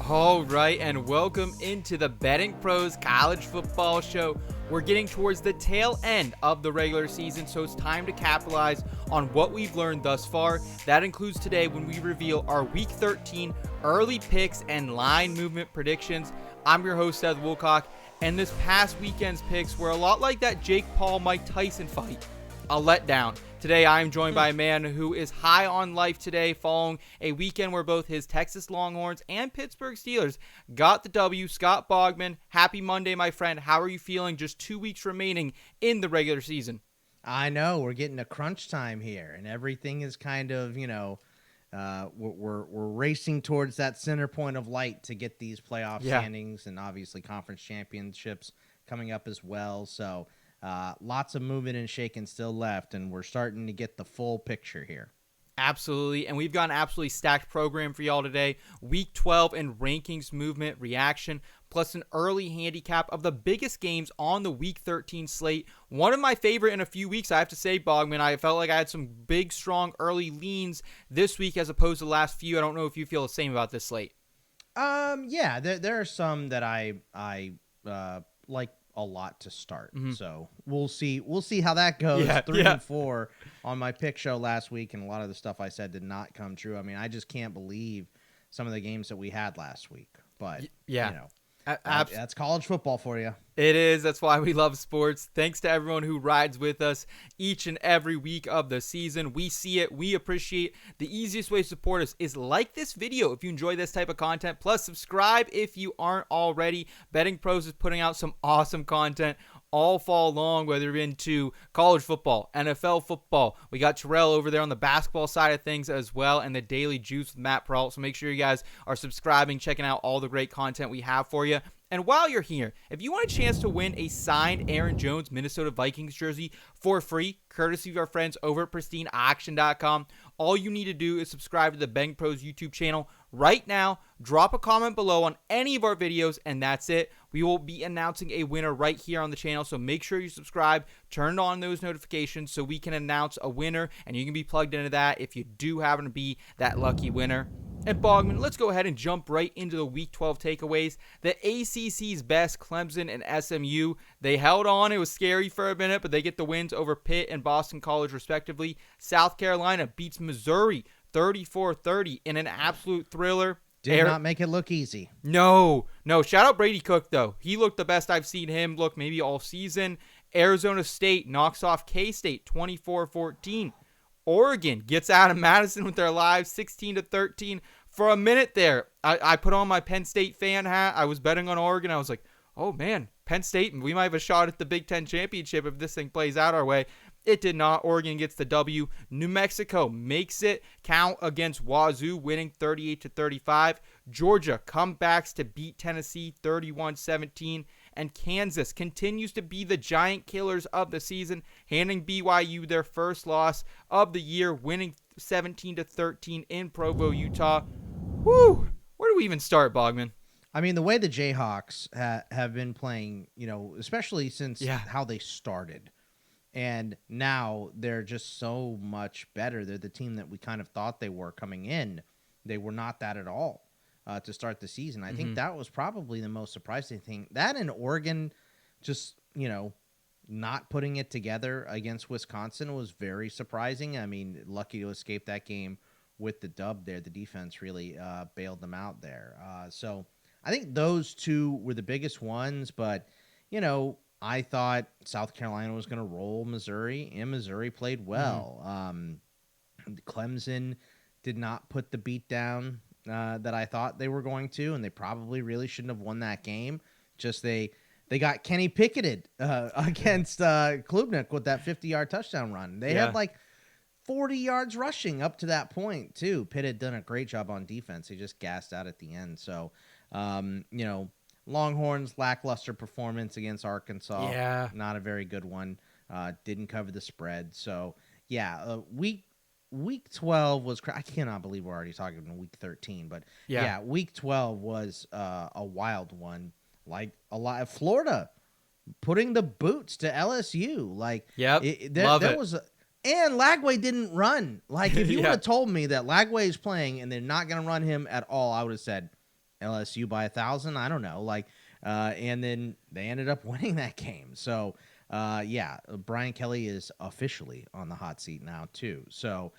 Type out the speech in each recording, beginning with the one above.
All right, and welcome into the BettingPros College Football Show. We're getting towards the tail end of the regular season, so it's time to capitalize on what we've learned thus far. That includes today when we reveal our Week 13 early picks and line movement predictions. I'm your host, Seth Woolcock, and this past weekend's picks were a lot like that Jake Paul-Mike Tyson fight. A letdown. Today, I am joined by a man who is high on life today following a weekend where both his Texas Longhorns and Pittsburgh Steelers got the W. Scott Bogman, happy Monday, my friend. How are you feeling just 2 weeks remaining in the regular season? I know. We're getting to crunch time here, and everything is kind of, we're racing towards that center point of light to get these playoff standings and obviously conference championships coming up as well. So, lots of moving and shaking still left, and we're starting to get the full picture here. Absolutely, and we've got an absolutely stacked program for y'all today. Week 12 and rankings movement reaction, plus an early handicap of the biggest games on the Week 13 slate. One of my favorite in a few weeks, I have to say, Bogman. I felt like I had some big, strong early leans this week as opposed to the last few. I don't know if you feel the same about this slate. Yeah, there are some that I like a lot to start. So we'll see how that goes. 3-4 on my pick show last week, and a lot of the stuff I said did not come true. I mean, I just can't believe some of the games that we had last week. But that's college football for you. It is. That's why we love sports. Thanks to everyone who rides with us each and every week of the season. We see it. We appreciate. The easiest way to support us is like this video if you enjoy this type of content. Plus, subscribe if you aren't already. BettingPros is putting out some awesome content all fall long, whether you're into college football, NFL football. We got Terrell over there on the basketball side of things as well, and the Daily Juice with Matt Peralt. So make sure you guys are subscribing, checking out all the great content we have for you. And while you're here, if you want a chance to win a signed Aaron Jones Minnesota Vikings jersey for free, courtesy of our friends over at pristineauction.com, all you need to do is subscribe to the BettingPros YouTube channel right now. Drop a comment below on any of our videos, and that's it. We will be announcing a winner right here on the channel, so make sure you subscribe, turn on those notifications so we can announce a winner, and you can be plugged into that if you do happen to be that lucky winner. And Bogman, let's go ahead and jump right into the Week 12 takeaways. The ACC's best, Clemson and SMU, they held on. It was scary for a minute, but they get the wins over Pitt and Boston College, respectively. South Carolina beats Missouri 34-30 in an absolute thriller. Did not make it look easy. No. Shout out Brady Cook, though. He looked the best I've seen him look maybe all season. Arizona State knocks off K-State 24-14. Oregon gets out of Madison with their lives 16-13. For a minute there, I put on my Penn State fan hat. I was betting on Oregon. I was like, oh man, Penn State, we might have a shot at the Big Ten championship if this thing plays out our way. It did not. Oregon gets the W. New Mexico makes it count against Wazoo, winning 38-35. Georgia comebacks to beat Tennessee 31-17. And Kansas continues to be the giant killers of the season, handing BYU their first loss of the year, winning 17-13 in Provo, Utah. Woo! Where do we even start, Bogman? I mean, the way the Jayhawks have been playing, especially since how they started. And now they're just so much better. They're the team that we kind of thought they were coming in. They were not that at all. To start the season. I think that was probably the most surprising thing. That and Oregon just, not putting it together against Wisconsin was very surprising. I mean, lucky to escape that game with the dub there. The defense really bailed them out there. So I think those two were the biggest ones, but, I thought South Carolina was going to roll Missouri, and Missouri played well. Clemson did not put the beat down that I thought they were going to, and they probably really shouldn't have won that game. Just they got Kenny Picketed against Klubnik with that 50-yard touchdown run. They had like 40 yards rushing up to that point, too. Pitt had done a great job on defense. He just gassed out at the end. So, Longhorns, lackluster performance against Arkansas. Yeah. Not a very good one. Didn't cover the spread. So, Week 12 was I cannot believe we're already talking about Week 13, but Week 12 was a wild one. Like a lot of Florida putting the boots to LSU. Like, there was and Lagway didn't run. Like, if you would have told me that Lagway is playing and they're not going to run him at all, I would have said, LSU by 1,000. I don't know. And then they ended up winning that game. So, Brian Kelly is officially on the hot seat now too. So,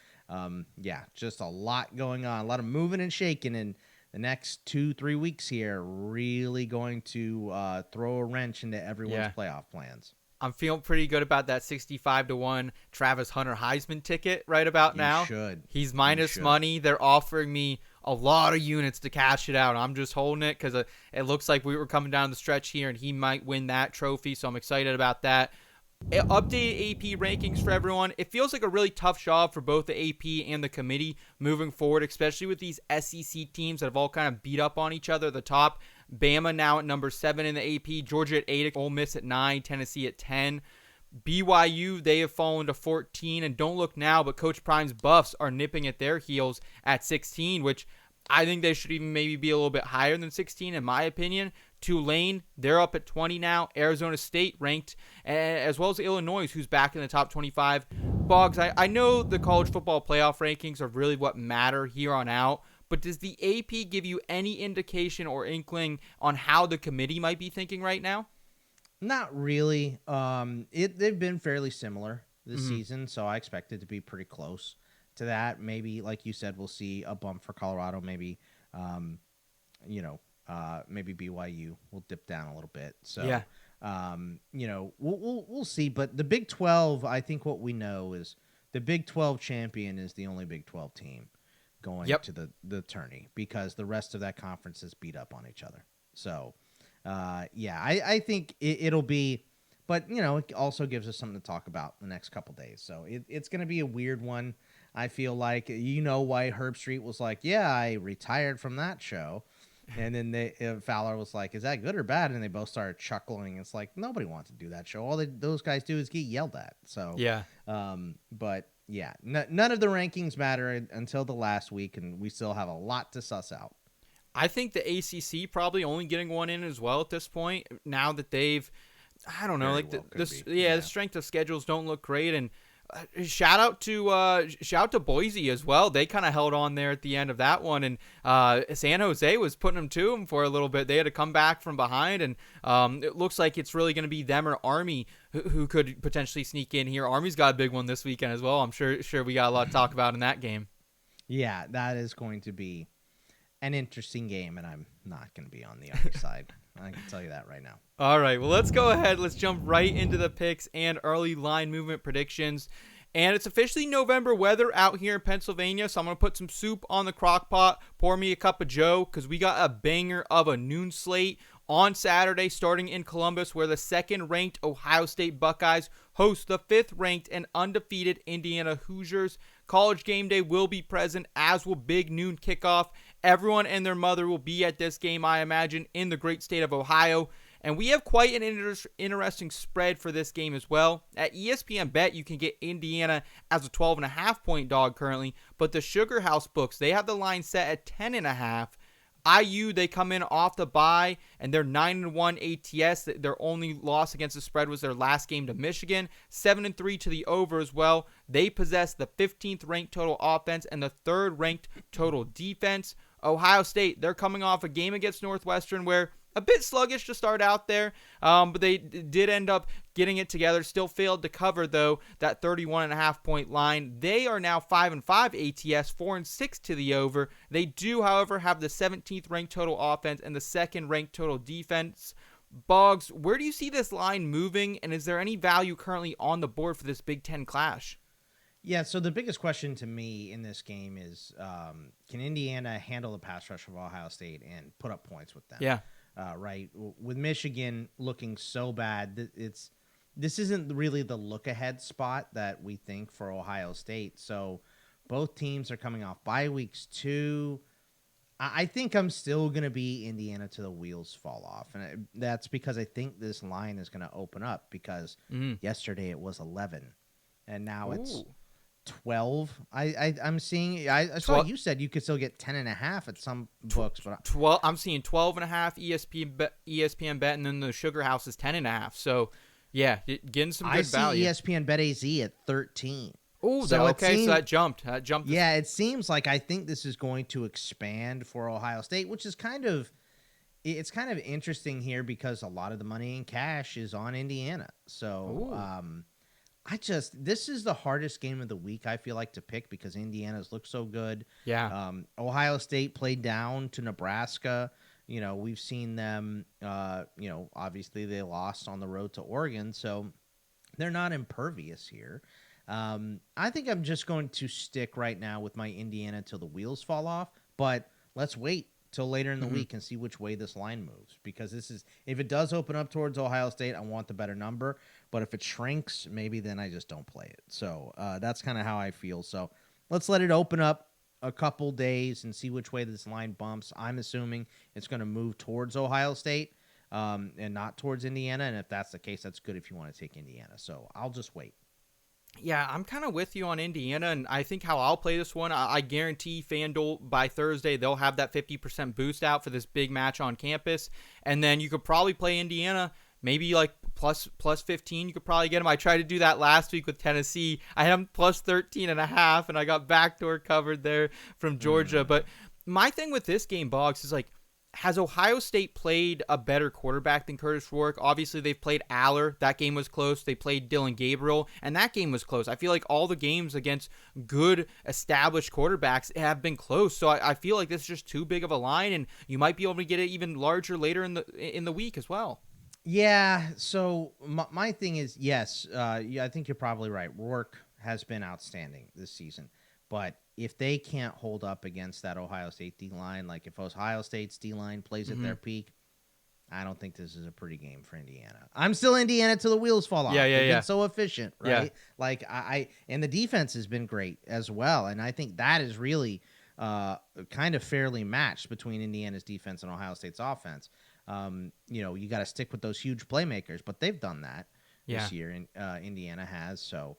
just a lot going on, a lot of moving and shaking in the next 2-3 weeks here. Really going to throw a wrench into everyone's playoff plans. I'm feeling pretty good about that 65-1 Travis Hunter Heisman ticket right about now. Should. He's minus money. They're offering me a lot of units to cash it out. I'm just holding it because it looks like we were coming down the stretch here, and he might win that trophy, so I'm excited about that. Updated AP rankings for everyone. It feels like a really tough job for both the AP and the committee moving forward, especially with these SEC teams that have all kind of beat up on each other at the top. Bama now at number 7 in the AP, Georgia at 8, Ole Miss at 9, Tennessee at 10. BYU, they have fallen to 14, and don't look now, but Coach Prime's Buffs are nipping at their heels at 16, which I think they should even maybe be a little bit higher than 16 in my opinion. Tulane, they're up at 20 now. Arizona State ranked, as well as Illinois, who's back in the top 25. Boggs, I know the college football playoff rankings are really what matter here on out, but does the AP give you any indication or inkling on how the committee might be thinking right now? Not really. They've been fairly similar this season, so I expect it to be pretty close to that. Maybe, like you said, we'll see a bump for Colorado. Maybe, maybe BYU will dip down a little bit. So, we'll see. But the Big 12, I think what we know is the Big 12 champion is the only Big 12 team going to the tourney, because the rest of that conference is beat up on each other. So, I think it'll be, but it also gives us something to talk about the next couple days. So it's going to be a weird one. I feel like, why Herb Street was like, I retired from that show. And then Fowler was like, is that good or bad? And they both started chuckling. It's like, nobody wants to do that show. All those guys do is get yelled at. So, none of the rankings matter until the last week, and we still have a lot to suss out. I think the ACC probably only getting one in as well at this point, now that they've, I don't know, the strength of schedules don't look great. And shout out to Boise as well. They kind of held on there at the end of that one, and San Jose was putting them to them for a little bit. They had to come back from behind, and it looks like it's really going to be them or Army who could potentially sneak in here. Army's got a big one this weekend as well. I'm sure we got a lot to talk about in that game. Yeah, that is going to be an interesting game, and I'm not going to be on the other side. I can tell you that right now. All right, well, let's go ahead. Let's jump right into the picks and early line movement predictions. And it's officially November weather out here in Pennsylvania, so I'm going to put some soup on the crock pot, pour me a cup of joe, because we got a banger of a noon slate on Saturday, starting in Columbus, where the second-ranked Ohio State Buckeyes host the fifth-ranked and undefeated Indiana Hoosiers. College game day will be present, as will big noon kickoff. Everyone and their mother will be at this game, I imagine, in the great state of Ohio. And we have quite an interesting spread for this game as well. At ESPN Bet, you can get Indiana as a 12.5-point dog currently, but the Sugar House books, they have the line set at 10.5. IU, they come in off the bye, and they're 9-1 ATS. Their only loss against the spread was their last game to Michigan. 7-3 to the over as well. They possess the 15th ranked total offense and the 3rd ranked total defense. Ohio State, they're coming off a game against Northwestern where a bit sluggish to start out there, but they did end up getting it together. Still failed to cover, though, that 31.5-point line. They are now 5-5 ATS, 4-6 to the over. They do, however, have the 17th ranked total offense and the 2nd ranked total defense. Boggs, where do you see this line moving, and is there any value currently on the board for this Big Ten clash? Yeah, so the biggest question to me in this game is, can Indiana handle the pass rush of Ohio State and put up points with them? Yeah. Right. With Michigan looking so bad, this isn't really the look-ahead spot that we think for Ohio State. So both teams are coming off bye weeks too. I think I'm still going to be Indiana till the wheels fall off. And that's because I think this line is going to open up, because yesterday it was 11 and now it's 12. I'm seeing. I saw you said you could still get 10.5 at some books, but 12. I'm seeing 12.5 ESPN bet, and then the Sugar House is 10.5. So yeah, getting some good value. I see ESPN bet AZ at 13. Oh, so okay, so that jumped. Yeah, it seems like I think this is going to expand for Ohio State, which is kind of it's kind of interesting here because a lot of the money in cash is on Indiana. So this is the hardest game of the week, I feel like, to pick because Indiana's looked so good. Yeah. Ohio State played down to Nebraska. We've seen them, obviously they lost on the road to Oregon, so they're not impervious here. I think I'm just going to stick right now with my Indiana till the wheels fall off, but let's wait till later in the week and see which way this line moves, because if it does open up towards Ohio State, I want the better number, but if it shrinks, maybe then I just don't play it. So that's kind of how I feel. So let's let it open up a couple days and see which way this line bumps. I'm assuming it's going to move towards Ohio State and not towards Indiana, and if that's the case, that's good if you want to take Indiana. So I'll just wait. Yeah, I'm kind of with you on Indiana, and I think how I'll play this one, I guarantee FanDuel by Thursday, they'll have that 50% boost out for this big match on campus, and then you could probably play Indiana, maybe like plus 15, you could probably get them. I tried to do that last week with Tennessee. I had them plus 13.5, and I got backdoor covered there from Georgia. But my thing with this game, Boggs, is like, has Ohio State played a better quarterback than Curtis Rourke? Obviously, they've played Aller. That game was close. They played Dylan Gabriel, and that game was close. I feel like all the games against good, established quarterbacks have been close. So I feel like this is just too big of a line, and you might be able to get it even larger later in the week as well. Yeah, so my thing is, yes, I think you're probably right. Rourke has been outstanding this season. But if they can't hold up against that Ohio State D-line, like if Ohio State's D-line plays at their peak, I don't think this is a pretty game for Indiana. I'm still Indiana till the wheels fall off. They've been so efficient, right? Yeah. Like and the defense has been great as well. And I think that is really kind of fairly matched between Indiana's defense and Ohio State's offense. You got to stick with those huge playmakers, but they've done that this year. Indiana has, so.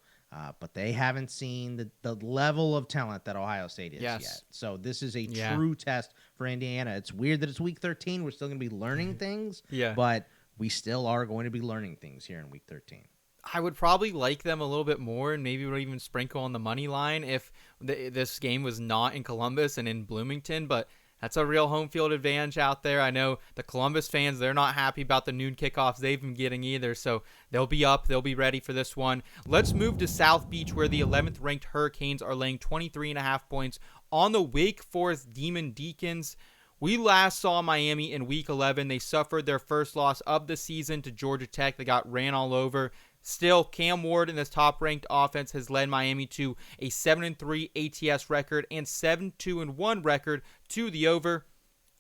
But they haven't seen the level of talent that Ohio State is yet. So this is a true test for Indiana. It's weird that it's week 13. We're still going to be learning things, but we still are going to be learning things here in week 13. I would probably like them a little bit more, and maybe would even sprinkle on the money line if this game was not in Columbus and in Bloomington, but that's a real home field advantage out there. I know the Columbus fans, they're not happy about the noon kickoffs they've been getting either, so they'll be up. They'll be ready for this one. Let's move to South Beach, where the 11th ranked Hurricanes are laying 23.5 points on the Wake Forest Demon Deacons. We last saw Miami in Week 11. They suffered their first loss of the season to Georgia Tech. They got ran all over. Still, Cam Ward in this top-ranked offense has led Miami to a 7-3 ATS record and 7-2-1 record to the over.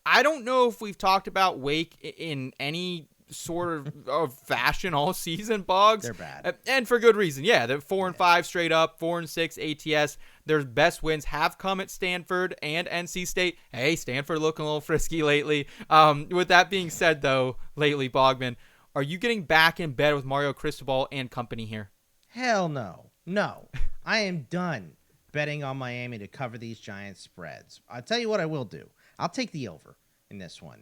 I don't know if we've talked about Wake in any sort of fashion all season, Boggs. They're bad. And for good reason. Yeah, they're 4-5 straight up, 4-6 ATS. Their best wins have come at Stanford and NC State. Hey, Stanford looking a little frisky lately. With that being said, though, lately, Bogman, are you getting back in bed with Mario Cristobal and company here? Hell no. No. I am done betting on Miami to cover these giant spreads. I'll tell you what I will do. I'll take the over in this one.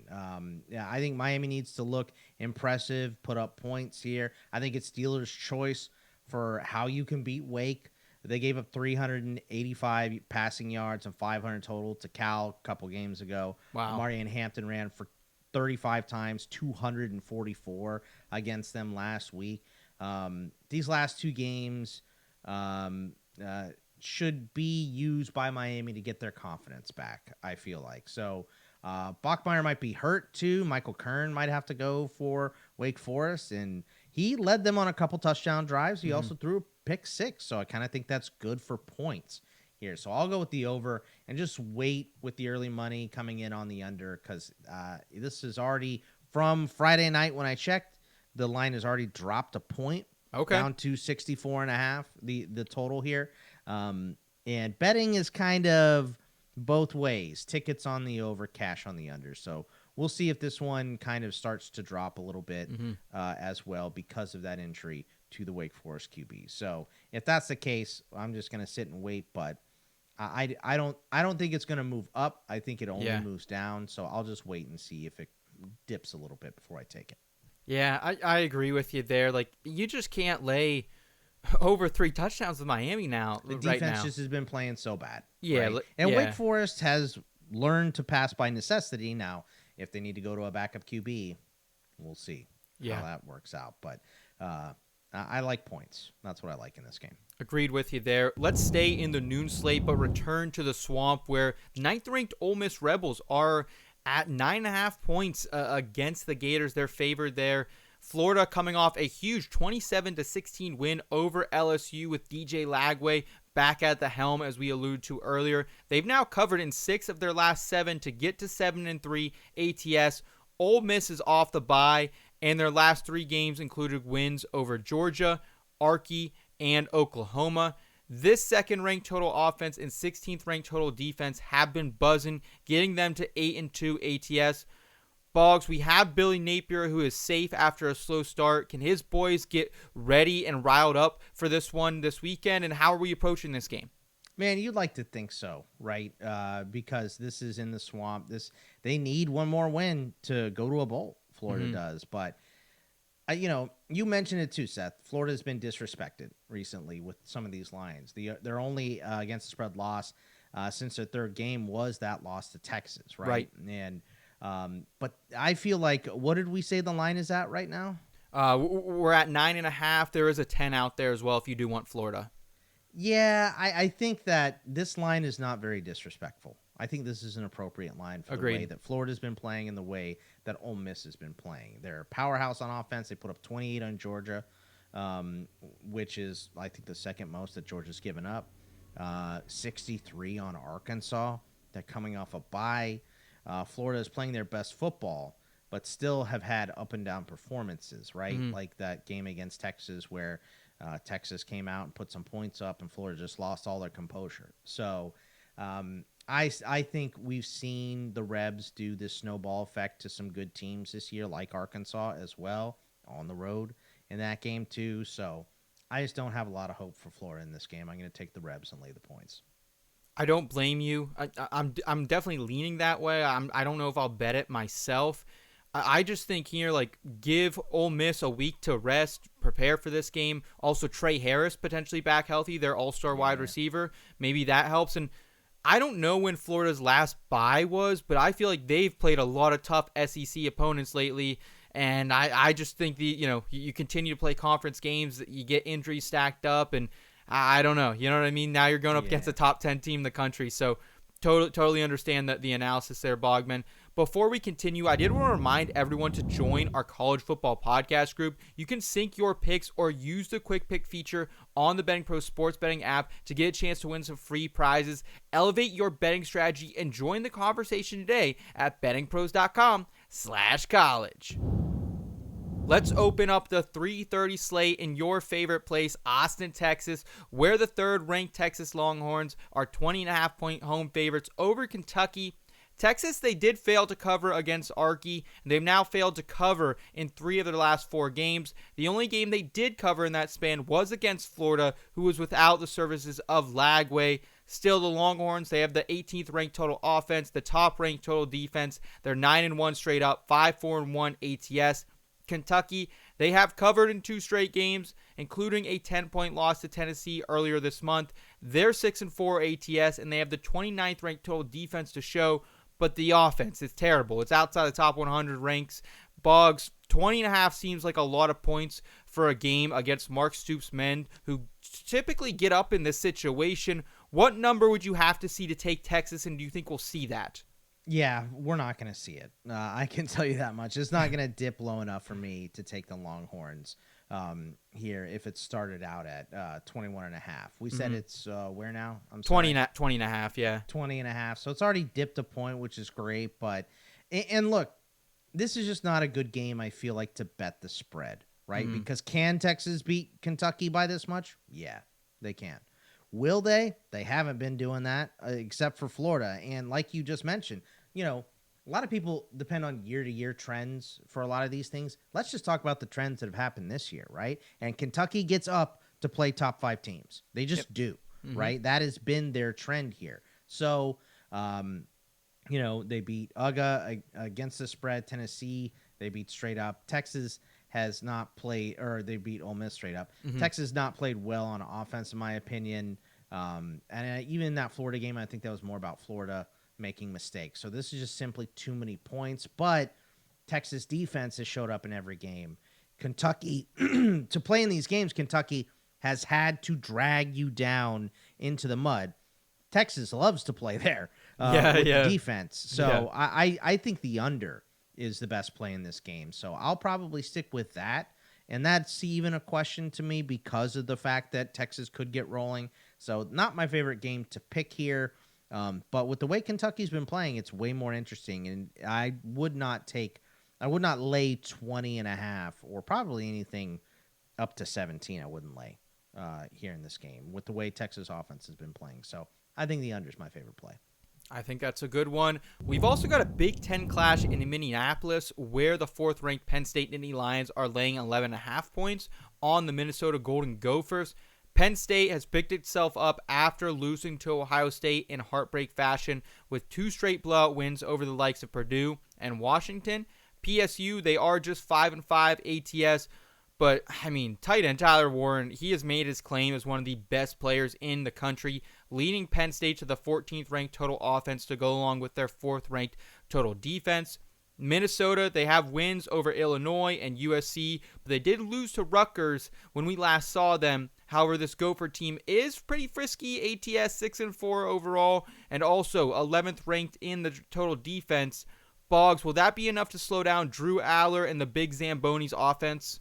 I think Miami needs to look impressive, put up points here. I think it's dealer's choice for how you can beat Wake. They gave up 385 passing yards and 500 total to Cal a couple games ago. Wow. Marion Hampton ran for 35 times, 244 against them last week. These last two games should be used by Miami to get their confidence back, I feel like. So Bachmeier might be hurt too. Michael Kern might have to go for Wake Forest, and he led them on a couple touchdown drives. He also threw a pick six, so I kind of think that's good for points here. So I'll go with the over and just wait with the early money coming in on the under, because this is already from Friday night when I checked. The line has already dropped a point down to 64.5, the total here. And betting is kind of both ways. Tickets on the over, cash on the under. So we'll see if this one kind of starts to drop a little bit as well because of that entry to the Wake Forest QB. So if that's the case, I'm just going to sit and wait, but I don't think it's going to move up. I think it only moves down. So I'll just wait and see if it dips a little bit before I take it. Yeah, I agree with you there. Like, you just can't lay over 3 touchdowns with Miami now. The defense just has been playing so bad. Yeah. Right? And Wake Forest has learned to pass by necessity now. If they need to go to a backup QB, we'll see how that works out. But I like points. That's what I like in this game. Agreed with you there. Let's stay in the noon slate, but return to the Swamp, where ninth-ranked Ole Miss Rebels are at 9.5 points against the Gators. They're favored there. Florida coming off a huge 27-16 win over LSU with DJ Lagway back at the helm, as we alluded to earlier. They've now covered in 6 of their last 7 to get to 7-3 ATS. Ole Miss is off the bye, and their last 3 games included wins over Georgia, Arky, and Oklahoma. This second-ranked total offense and 16th-ranked total defense have been buzzing, getting them to 8-2 ATS. Boggs, we have Billy Napier, who is safe after a slow start. Can his boys get ready and riled up for this one this weekend? And how are we approaching this game? Man, you'd like to think so, right? Because this is in the Swamp. They need one more win to go to a bowl. Florida does, but you mentioned it too, Seth. Florida's been disrespected recently with some of these lines. Their only against the spread loss since their third game was that loss to Texas, right? And but I feel like, what did we say the line is at right now? We're at 9.5. There is a 10 out there as well if you do want Florida. Yeah, I think that this line is not very disrespectful. I think this is an appropriate line for the way that Florida's been playing and the way that Ole Miss has been playing. They're a powerhouse on offense. They put up 28 on Georgia, which is, I think, the second most that Georgia's given up. 63 on Arkansas. They're coming off a bye. Florida is playing their best football, but still have had up and down performances, right? Like that game against Texas where Texas came out and put some points up and Florida just lost all their composure. So I think we've seen the Rebs do this snowball effect to some good teams this year, like Arkansas as well, on the road in that game too. So I just don't have a lot of hope for Florida in this game. I'm going to take the Rebs and lay the points. I don't blame you. I'm definitely leaning that way. I don't know if I'll bet it myself. I just think here, like, give Ole Miss a week to rest, prepare for this game. Also, Trey Harris potentially back healthy, their all-star wide receiver. Maybe that helps. And I don't know when Florida's last bye was, but I feel like they've played a lot of tough SEC opponents lately. And I just think you continue to play conference games, you get injuries stacked up, and I don't know. You know what I mean? Now you're going up against a top 10 team in the country. So totally understand the analysis there, Bogman. Before we continue, I did want to remind everyone to join our college football podcast group. You can sync your picks or use the quick pick feature on the BettingPros sports betting app to get a chance to win some free prizes. Elevate your betting strategy and join the conversation today at bettingpros.com/college. Let's open up the 3:30 slate in your favorite place, Austin, Texas, where the third-ranked Texas Longhorns are 20.5-point home favorites over Kentucky. Texas, they did fail to cover against Arky, and they've now failed to cover in 3 of their last 4 games. The only game they did cover in that span was against Florida, who was without the services of Lagway. Still, the Longhorns, they have the 18th-ranked total offense, the top-ranked total defense. They're 9-1 straight up, 5-4-1 ATS. Kentucky, they have covered in 2 straight games, including a 10-point loss to Tennessee earlier this month. They're 6-4 ATS, and they have the 29th-ranked total defense to show, but the offense is terrible. It's outside the top 100 ranks. Boggs, 20.5 seems like a lot of points for a game against Mark Stoops' men, who typically get up in this situation. What number would you have to see to take Texas, and do you think we'll see that? Yeah, we're not going to see it. I can tell you that much. It's not going to dip low enough for me to take the Longhorns here if it started out at 21.5. We said it's where now? I'm sorry. 20.5, yeah. 20.5. So it's already dipped a point, which is great. But and look, this is just not a good game, I feel like, to bet the spread, right? Because can Texas beat Kentucky by this much? Yeah, they can. Will they? They haven't been doing that except for Florida. And like you just mentioned, a lot of people depend on year-to-year trends for a lot of these things. Let's just talk about the trends that have happened this year, right? And Kentucky gets up to play top 5 teams. They just do, right? That has been their trend here. So, they beat UGA against the spread. Tennessee, they beat straight up. Texas has not played, or they beat Ole Miss straight up. Texas not played well on offense, in my opinion. And even in that Florida game, I think that was more about Florida making mistakes. So this is just simply too many points. But Texas defense has showed up in every game. Kentucky, to play in these games, Kentucky has had to drag you down into the mud. Texas loves to play there with the defense. So I think the under is the best play in this game. So I'll probably stick with that. And that's even a question to me because of the fact that Texas could get rolling. So not my favorite game to pick here. But with the way Kentucky's been playing, it's way more interesting. And I would not lay 20.5 or probably anything up to 17. I wouldn't lay here in this game with the way Texas offense has been playing. So I think the under is my favorite play. I think that's a good one. We've also got a Big Ten clash in Minneapolis where the 4th-ranked Penn State Nittany Lions are laying 11.5 points on the Minnesota Golden Gophers. Penn State has picked itself up after losing to Ohio State in heartbreak fashion with 2 straight blowout wins over the likes of Purdue and Washington. PSU, they are just 5-5 ATS. But, I mean, tight end Tyler Warren, he has made his claim as one of the best players in the country, leading Penn State to the 14th-ranked total offense to go along with their 4th-ranked total defense. Minnesota, they have wins over Illinois and USC, but they did lose to Rutgers when we last saw them. However, this Gopher team is pretty frisky, ATS 6-4 overall, and also 11th ranked in the total defense. Boggs, will that be enough to slow down Drew Aller and the Big Zambonis offense?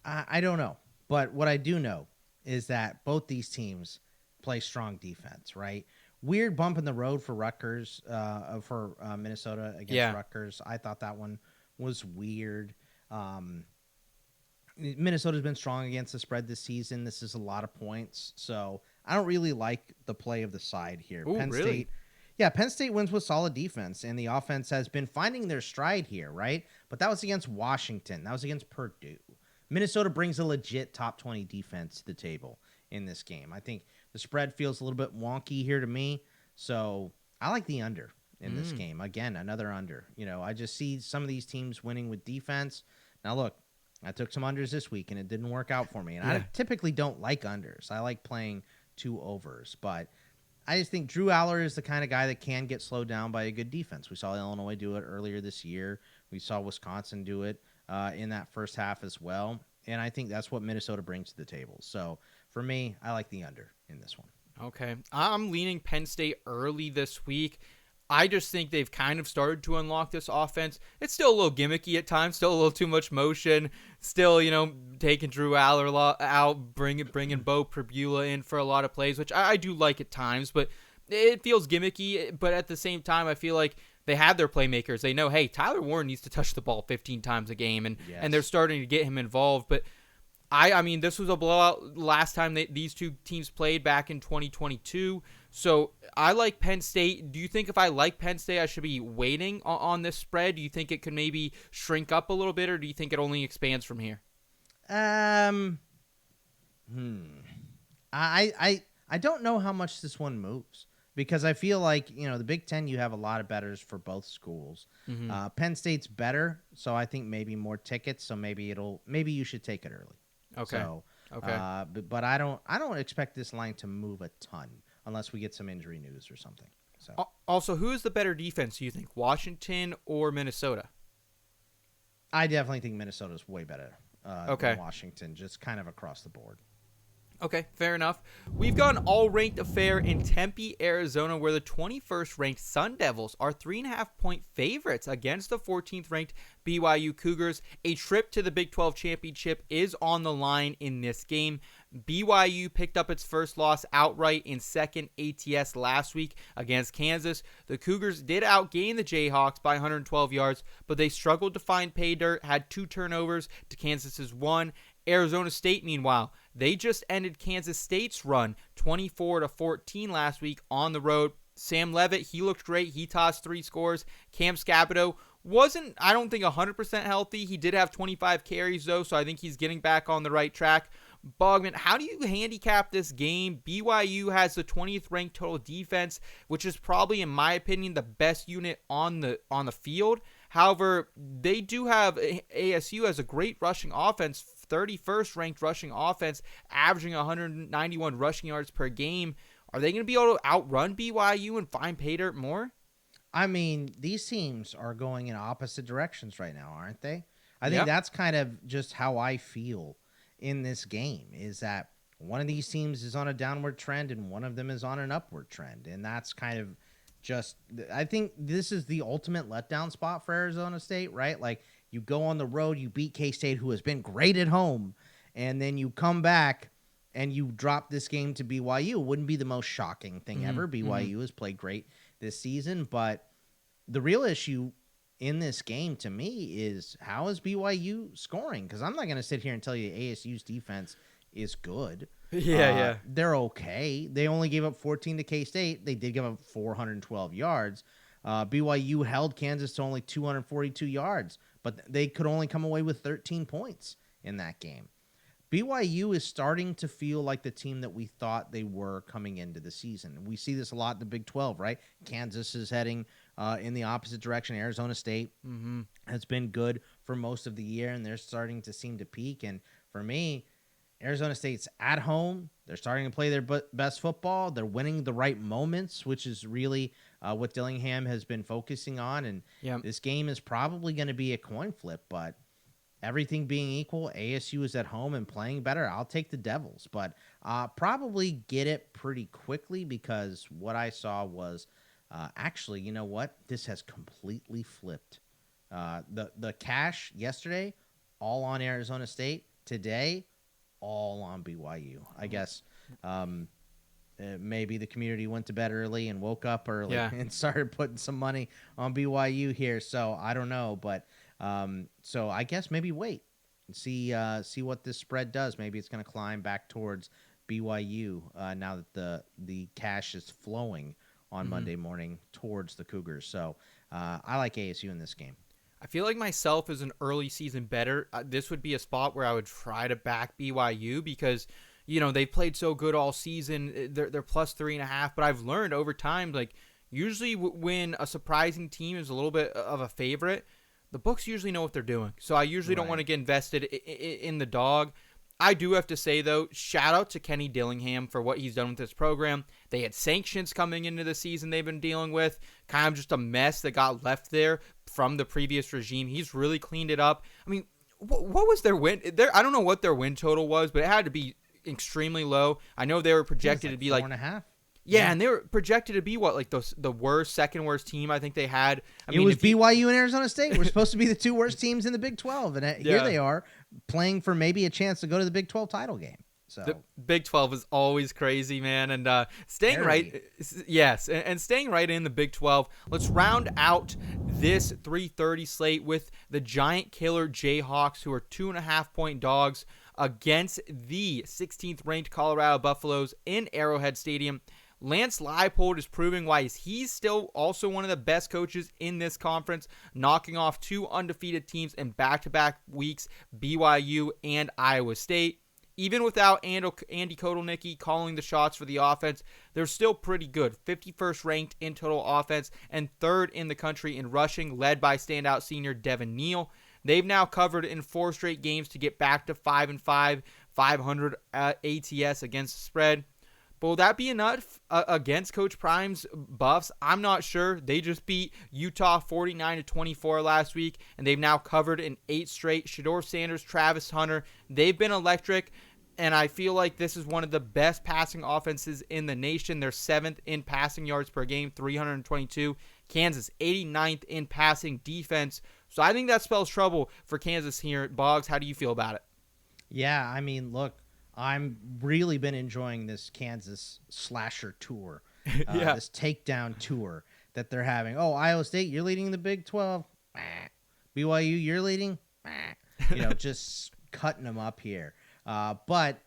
I don't know. But what I do know is that both these teams play strong defense, right? Weird bump in the road for Rutgers, for Minnesota against Rutgers. I thought that one was weird. Minnesota's been strong against the spread this season. This is a lot of points. So I don't really like the play of the side here. Ooh, Penn really? State. Yeah, Penn State wins with solid defense, and the offense has been finding their stride here, right? But that was against Washington. That was against Purdue. Minnesota brings a legit top 20 defense to the table in this game. I think the spread feels a little bit wonky here to me, so I like the under in this game. Again, another under. I just see some of these teams winning with defense. Now, look, I took some unders this week, and it didn't work out for me. And I typically don't like unders. I like playing 2 overs, but I just think Drew Aller is the kind of guy that can get slowed down by a good defense. We saw Illinois do it earlier this year. We saw Wisconsin do it in that first half as well. And I think that's what Minnesota brings to the table. So for me, I like the under in this one. Okay. I'm leaning Penn State early this week. I just think they've kind of started to unlock this offense. It's still a little gimmicky at times, still a little too much motion, still, taking Drew Aller out, bringing Bo Pribula in for a lot of plays, which I do like at times, but it feels gimmicky. But at the same time, I feel like they have their playmakers. They know, hey, Tyler Warren needs to touch the ball 15 times a game, and they're starting to get him involved. But I mean, this was a blowout last time these two teams played back in 2022. So I like Penn State. Do you think if I like Penn State, I should be waiting on this spread? Do you think it could maybe shrink up a little bit, or do you think it only expands from here? I don't know how much this one moves. Because I feel like, the Big Ten, you have a lot of bettors for both schools. Mm-hmm. Penn State's better, so I think maybe more tickets. So maybe you should take it early. Okay. So, okay. But I don't expect this line to move a ton unless we get some injury news or something. So also, who is the better defense? Do you think Washington or Minnesota? I definitely think Minnesota's way better than Washington, just kind of across the board. Okay, fair enough. We've got an all-ranked affair in Tempe, Arizona, where the 21st-ranked Sun Devils are 3.5-point favorites against the 14th-ranked BYU Cougars. A trip to the Big 12 Championship is on the line in this game. BYU picked up its first loss outright in second ATS last week against Kansas. The Cougars did outgain the Jayhawks by 112 yards, but they struggled to find pay dirt, had 2 turnovers to Kansas's 1. Arizona State, meanwhile, they just ended Kansas State's run 24-14 last week on the road. Sam Levitt, he looked great. He tossed 3 scores. Cam Scabito wasn't, I don't think, 100% healthy. He did have 25 carries, though, so I think he's getting back on the right track. Bogman, how do you handicap this game? BYU has the 20th ranked total defense, which is probably, in my opinion, the best unit on the field. However, they do have ASU as a great rushing offense, 31st ranked rushing offense, averaging 191 rushing yards per game. Are they going to be able to outrun BYU and find pay dirt more? I mean, these teams are going in opposite directions right now, aren't they? I think Yep. that's kind of just how I feel in this game, is that one of these teams is on a downward trend and one of them is on an upward trend. And that's kind of just, I think this is the ultimate letdown spot for Arizona State, right? Like, you go on the road, you beat K-State, who has been great at home, and then you come back and you drop this game to BYU. It wouldn't be the most shocking thing ever. BYU has played great this season, but the real issue in this game to me is, how is BYU scoring? Because I'm not going to sit here and tell you ASU's defense is good. Yeah. They're okay. They only gave up 14 to K-State. They did give up 412 yards. BYU held Kansas to only 242 yards, but they could only come away with 13 points in that game. BYU is starting to feel like the team that we thought they were coming into the season. We see this a lot in the Big 12, right? Kansas is heading in the opposite direction. Arizona State has been good for most of the year, and they're starting to seem to peak. And for me, Arizona State's at home. They're starting to play their best football. They're winning the right moments, which is really what Dillingham has been focusing on. And this game is probably going to be a coin flip, but everything being equal, ASU is at home and playing better. I'll take the Devils, but probably get it pretty quickly, because what I saw was actually, you know what? This has completely flipped. The cash yesterday, all on Arizona State. Today, all on BYU. I guess maybe the community went to bed early and woke up early and started putting some money on BYU here. So I don't know, but so I guess maybe wait and see what this spread does. Maybe it's going to climb back towards BYU now that the cash is flowing on Monday morning towards the Cougars. So I like ASU in this game. I feel like myself as an early season bettor, this would be a spot where I would try to back BYU, because they've played so good all season. They're plus 3.5, but I've learned over time, like, usually when a surprising team is a little bit of a favorite, the books usually know what they're doing. So I usually don't want to get invested in the dog. I do have to say, though, shout out to Kenny Dillingham for what he's done with this program. They had sanctions coming into the season they've been dealing with, kind of just a mess that got left there from the previous regime. He's really cleaned it up. I mean, what was their win? I don't know what their win total was, but it had to be extremely low. I know they were projected to be like 4.5. Yeah, and they were projected to be the second worst team I think they had. It was BYU and Arizona State. We're supposed to be the two worst teams in the Big 12, and here they are playing for maybe a chance to go to the Big 12 title game. So the Big 12 is always crazy, man, and staying right in the Big 12. Let's round out this 3:30 slate with the giant killer Jayhawks, who are 2.5-point dogs against the 16th ranked Colorado Buffaloes in Arrowhead Stadium. Lance Leipold is proving why he's still also one of the best coaches in this conference, knocking off two undefeated teams in back-to-back weeks, BYU and Iowa State. Even without Andy Kotelnicki calling the shots for the offense, they're still pretty good. 51st ranked in total offense and third in the country in rushing, led by standout senior Devin Neal. They've now covered in 4 straight games to get back to 5-5, 500 ATS against the spread. But will that be enough against Coach Prime's Buffs? I'm not sure. They just beat Utah 49-24 last week, and they've now covered in 8 straight. Shedeur Sanders, Travis Hunter, they've been electric, and I feel like this is one of the best passing offenses in the nation. They're 7th in passing yards per game, 322. Kansas, 89th in passing defense. So I think that spells trouble for Kansas here. Boggs, how do you feel about it? Yeah, I mean, look, I'm really been enjoying this Kansas slasher tour, this takedown tour that they're having. Oh, Iowa State, you're leading the Big 12. BYU, you're leading. Just cutting them up here. But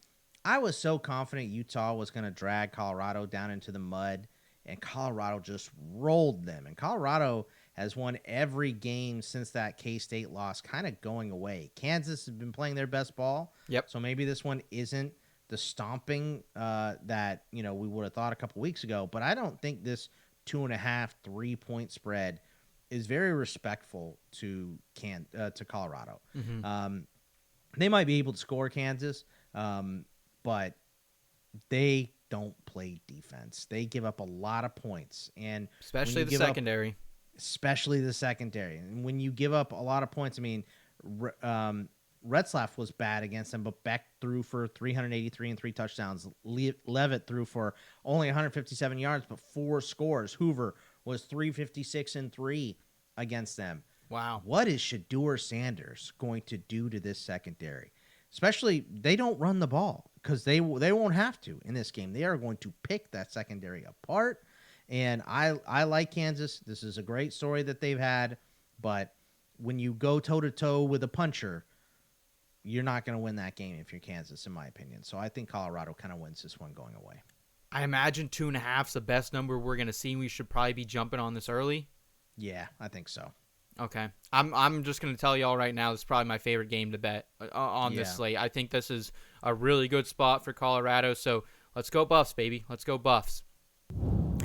I was so confident Utah was going to drag Colorado down into the mud, and Colorado just rolled them. And Colorado has won every game since that K-State loss kind of going away. Kansas has been playing their best ball. Yep. So maybe this one isn't the stomping that we would have thought a couple weeks ago. But I don't think this 2.5, 3-point spread is very respectful to Colorado. They might be able to score Kansas, but they don't play defense. They give up a lot of points, and especially the secondary. Especially the secondary. And when you give up a lot of points, I mean, Retzlaff was bad against them, but Beck threw for 383 and 3 touchdowns. Levitt threw for only 157 yards, but 4 scores. Hoover was 356 and 3 against them. Wow. What is Shedeur Sanders going to do to this secondary? Especially, they don't run the ball because they won't have to in this game. They are going to pick that secondary apart. And I like Kansas. This is a great story that they've had. But when you go toe-to-toe with a puncher, you're not going to win that game if you're Kansas, in my opinion. So I think Colorado kind of wins this one going away. I imagine 2.5 is the best number we're going to see. We should probably be jumping on this early. Yeah, I think so. Okay. I'm just going to tell y'all right now, this is probably my favorite game to bet on this slate. I think this is a really good spot for Colorado. So let's go Buffs, baby. Let's go Buffs.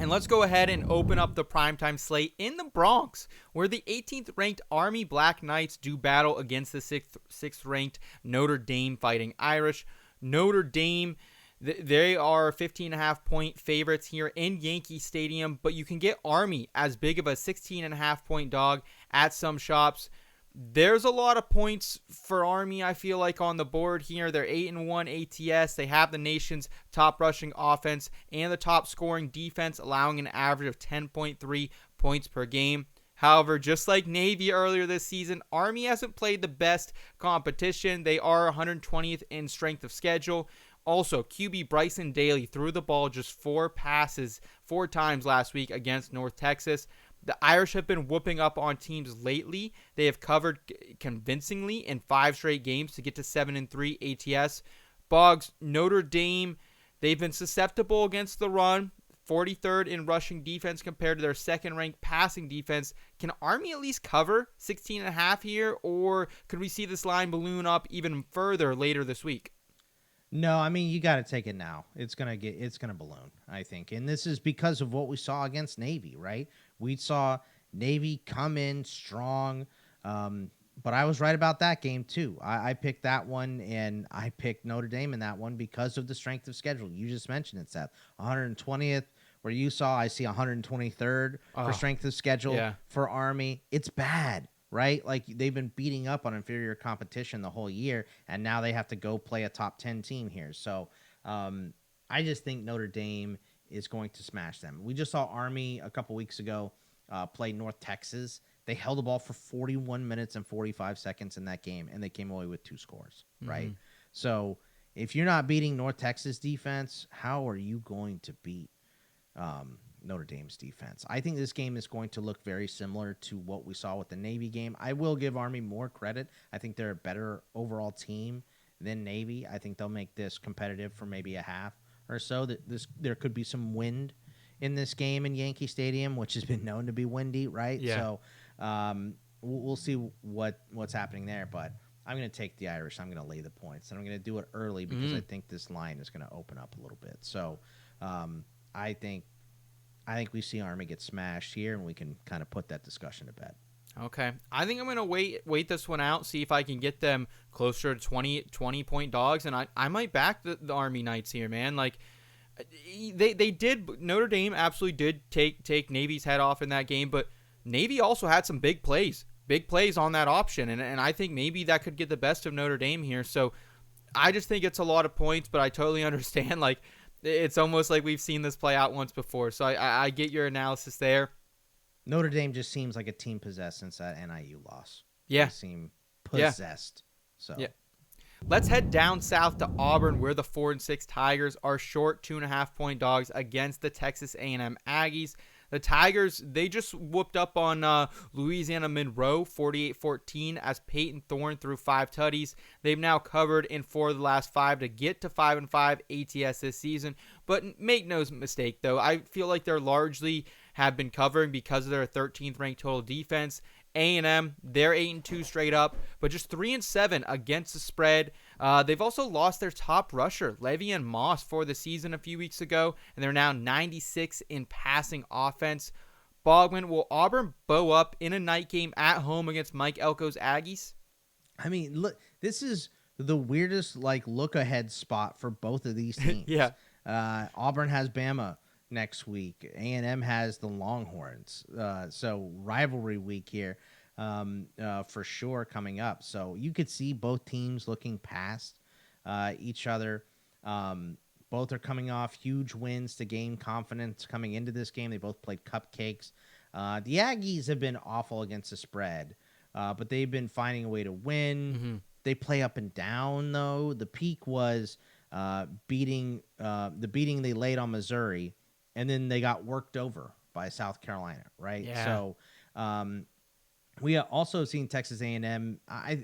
And let's go ahead and open up the primetime slate in the Bronx, where the 18th ranked Army Black Knights do battle against the 6th ranked Notre Dame Fighting Irish. Notre Dame, they are 15.5 point favorites here in Yankee Stadium, but you can get Army as big of a 16.5 point dog at some shops. There's a lot of points for Army, I feel like, on the board here. They're 8-1 ATS. They have the nation's top rushing offense and the top scoring defense, allowing an average of 10.3 points per game. However, just like Navy earlier this season, Army hasn't played the best competition. They are 120th in strength of schedule. Also, QB Bryson Daly threw the ball just 4 times last week against North Texas. The Irish have been whooping up on teams lately. They have covered convincingly in 5 straight games to get to 7-3 ATS. Boggs, Notre Dame, they've been susceptible against the run, 43rd in rushing defense compared to their second-ranked passing defense. Can Army at least cover 16.5 here, or could we see this line balloon up even further later this week? No, I mean, you got to take it now. It's going to balloon, I think. And this is because of what we saw against Navy, right? We saw Navy come in strong, but I was right about that game too. I picked that one, and I picked Notre Dame in that one because of the strength of schedule. You just mentioned it, Seth. 120th, where you saw, I see 123rd for strength of schedule for Army. It's bad, right? Like, they've been beating up on inferior competition the whole year, and now they have to go play a top 10 team here. So I just think Notre Dame is going to smash them. We just saw Army a couple weeks ago play North Texas. They held the ball for 41 minutes and 45 seconds in that game, and they came away with 2 scores, right? So if you're not beating North Texas defense, how are you going to beat Notre Dame's defense? I think this game is going to look very similar to what we saw with the Navy game. I will give Army more credit. I think they're a better overall team than Navy. I think they'll make this competitive for maybe a half or so. There could be some wind in this game in Yankee Stadium, which has been known to be windy, right? Yeah. So we'll see what's happening there. But I'm going to take the Irish. I'm going to lay the points, and I'm going to do it early because I think this line is going to open up a little bit. So I think we see Army get smashed here, and we can kind of put that discussion to bed. Okay. I think I'm going to wait this one out, see if I can get them closer to 20-point dogs, and I might back the Army Knights here, man. Like, they did, Notre Dame absolutely did take Navy's head off in that game, but Navy also had some big plays on that option, and I think maybe that could get the best of Notre Dame here. So I just think it's a lot of points, but I totally understand, like, it's almost like we've seen this play out once before. So I get your analysis there. Notre Dame just seems like a team possessed since that NIU loss. Yeah. They seem possessed. So yeah. Let's head down south to Auburn, where the 4-6 Tigers are short 2.5-point dogs against the Texas A&M Aggies. The Tigers, they just whooped up on Louisiana Monroe 48-14 as Peyton Thorne threw 5 tutties. They've now covered in 4 of the last 5 to get to 5-5 ATS this season. But make no mistake, though, I feel like they're largely have been covering because of their 13th ranked total defense. A&M, they're 8-2 straight up, but just 3-7 against the spread. They've also lost their top rusher, Le'Veon Moss, for the season a few weeks ago, and they're now 96 in passing offense. Bogman, will Auburn bow up in a night game at home against Mike Elko's Aggies? I mean, look, this is the weirdest look ahead spot for both of these teams. Yeah. Auburn has Bama next week. A&M has the Longhorns. So rivalry week here for sure coming up. So you could see both teams looking past each other. Both are coming off huge wins to gain confidence coming into this game. They both played cupcakes. The Aggies have been awful against the spread, but they've been finding a way to win. Mm-hmm. They play up and down, though. The peak was beating they laid on Missouri, and then they got worked over by South Carolina, right? Yeah. So we have also seen Texas A&M.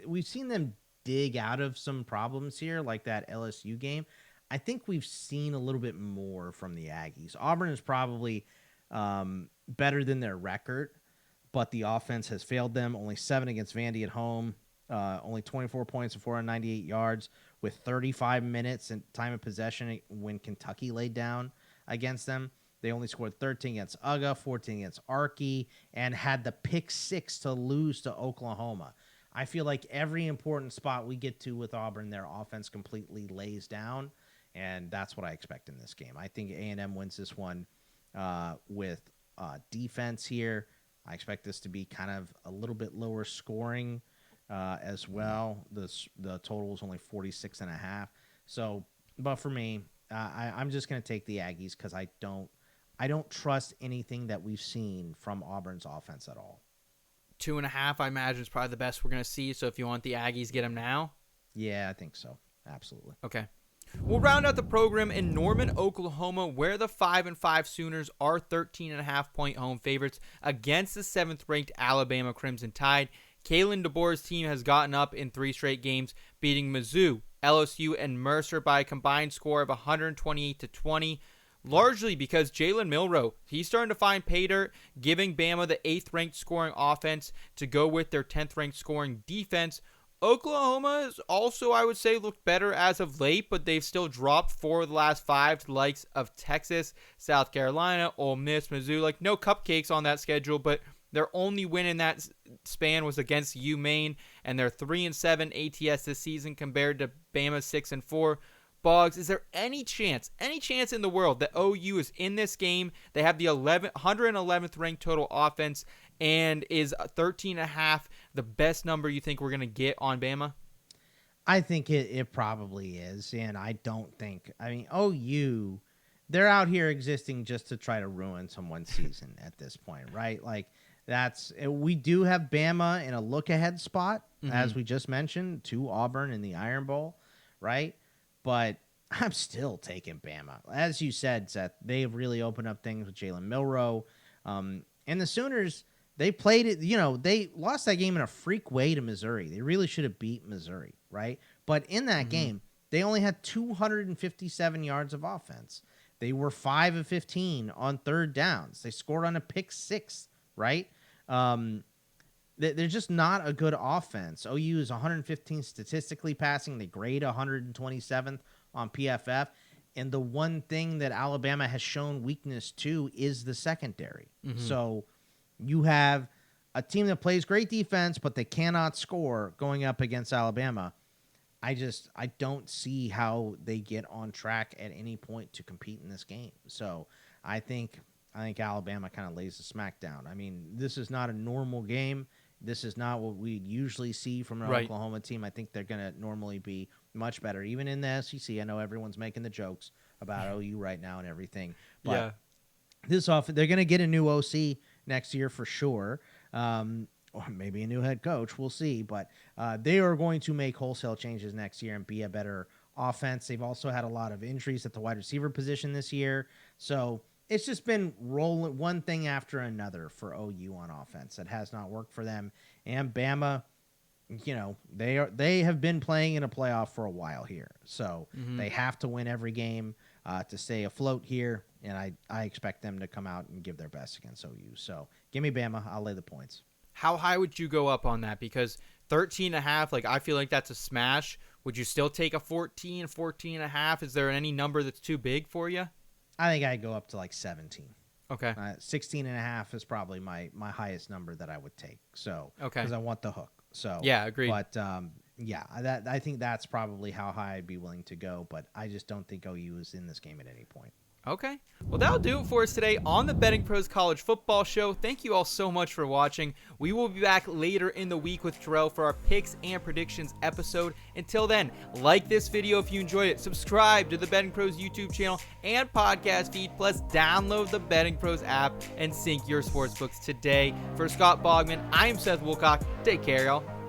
We've seen them dig out of some problems here, like that LSU game. I think we've seen a little bit more from the Aggies. Auburn is probably better than their record, but the offense has failed them. Only 7 against Vandy at home. Only 24 points and 498 yards with 35 minutes and time of possession when Kentucky laid down against them. They only scored 13 against UGA, 14 against Arky, and had the pick 6 to lose to Oklahoma. I feel like every important spot we get to with Auburn, their offense completely lays down, and that's what I expect in this game. I think A&M wins this one with defense here. I expect this to be kind of a little bit lower scoring as well. The total is only 46.5. So, but for me, I'm just going to take the Aggies because I don't trust anything that we've seen from Auburn's offense at all. 2.5, I imagine, is probably the best we're going to see. So if you want the Aggies, get them now. Yeah, I think so. Absolutely. Okay. We'll round out the program in Norman, Oklahoma, where the 5-5 Sooners are 13.5-point home favorites against the 7th-ranked Alabama Crimson Tide. Kalen DeBoer's team has gotten up in 3 straight games, beating Mizzou, LSU, and Mercer by a combined score of 128-20. Largely because Jalen Milroe, he's starting to find pay dirt, giving Bama the 8th-ranked scoring offense to go with their 10th-ranked scoring defense. Oklahoma has also, I would say, looked better as of late, but they've still dropped 4 of the last 5 to the likes of Texas, South Carolina, Ole Miss, Mizzou. Like, no cupcakes on that schedule, but their only win in that span was against UMaine, and they're 3-7 ATS this season compared to Bama's 6-4. Boggs, is there any chance in the world that OU is in this game? They have the 111th ranked total offense, and is 13.5 the best number you think we're going to get on Bama? I think it probably is, and I don't think, OU, they're out here existing just to try to ruin someone's season at this point, right? Like, we do have Bama in a look-ahead spot, as we just mentioned, to Auburn in the Iron Bowl, right? But I'm still taking Bama. As you said, Seth, they've really opened up things with Jalen Milroe. And the Sooners, they played it, they lost that game in a freak way to Missouri. They really should have beat Missouri, right? But in that game, they only had 257 yards of offense. They were 5 of 15 on 3rd downs. They scored on a pick 6, right? They're just not a good offense. OU is 115 statistically passing. They grade 127th on PFF. And the one thing that Alabama has shown weakness to is the secondary. So you have a team that plays great defense, but they cannot score going up against Alabama. I don't see how they get on track at any point to compete in this game. So I think Alabama kind of lays the smackdown. I mean, this is not a normal game. This is not what we usually see from an Oklahoma team. I think they're going to normally be much better, even in the SEC. I know everyone's making the jokes about OU right now and everything, but they're going to get a new OC next year for sure, or maybe a new head coach. We'll see, but they are going to make wholesale changes next year and be a better offense. They've also had a lot of injuries at the wide receiver position this year, so it's just been rolling one thing after another for OU on offense that has not worked for them. And Bama, they have been playing in a playoff for a while here, so they have to win every game to stay afloat here. And I expect them to come out and give their best against OU. So give me Bama. I'll lay the points. How high would you go up on that? Because 13.5, like, I feel like that's a smash. Would you still take a 14.5? Is there any number that's too big for you? I think I'd go up to like 17. Okay. 16.5 is probably my highest number that I would take. So, okay, because I want the hook. So, yeah, agreed. But Yeah, I think that's probably how high I'd be willing to go, but I just don't think OU is in this game at any point. Okay. Well, that'll do it for us today on the Betting Pros College Football Show. Thank you all so much for watching. We will be back later in the week with Terrell for our picks and predictions episode. Until then, like this video if you enjoyed it. Subscribe to the Betting Pros YouTube channel and podcast feed. Plus, download the Betting Pros app and sync your sportsbooks today. For Scott Bogman, I am Seth Woolcock. Take care, y'all.